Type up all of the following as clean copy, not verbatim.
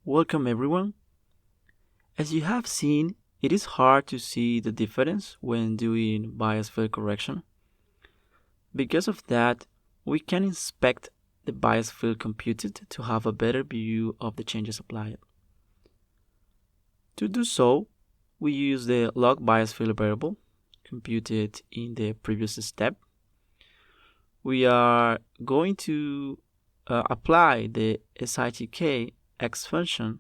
Welcome everyone. As you have seen, it is hard to see the difference when doing bias field correction. Because of that, we can inspect the bias field computed to have a better view of the changes applied. To do so, we use the log bias field variable computed in the previous step. We are going to apply the SiTK X function.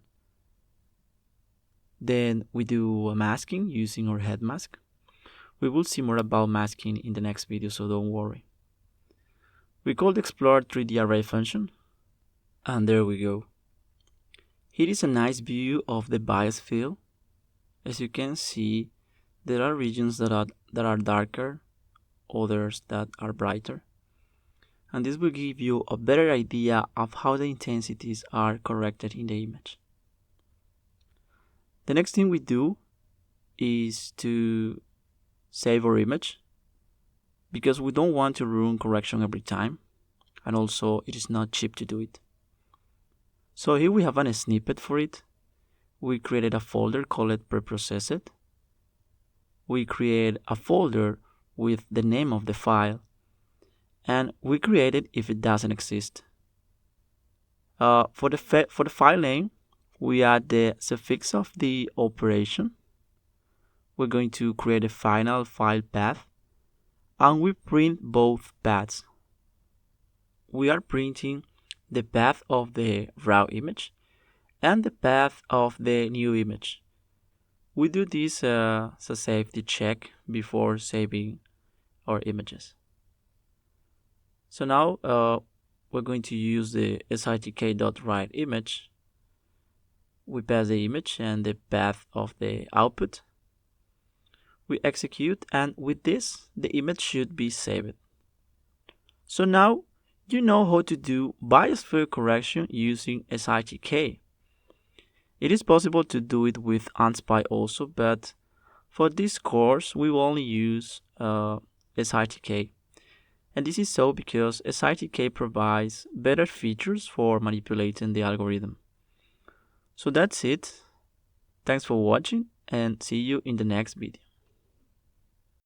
Then we do a masking using our head mask. We will see more about masking in the next video, so don't worry. We call the explore 3D array function, and there we go. Here is a nice view of the bias field. As you can see, there are regions that are darker, others that are brighter. And this will give you a better idea of how the intensities are corrected in the image. The next thing we do is to save our image, because we don't want to run correction every time, and also it is not cheap to do it. So here we have a snippet for it. We created a folder called preprocessed. We create a folder with the name of the file, and we create it if it doesn't exist. For the file name, we add the suffix of the operation. We're going to create a final file path, and we print both paths. We are printing the path of the raw image and the path of the new image. We do this as a safety check before saving our images. So now we're going to use the SiTK.writeImage. We pass the image and the path of the output. We execute, and with this, the image should be saved. So now you know how to do bias field correction using SiTK. It is possible to do it with UnSpy also, but for this course we will only use SiTK. And this is so because SiTK provides better features for manipulating the algorithm. So that's it. Thanks for watching, and see you in the next video.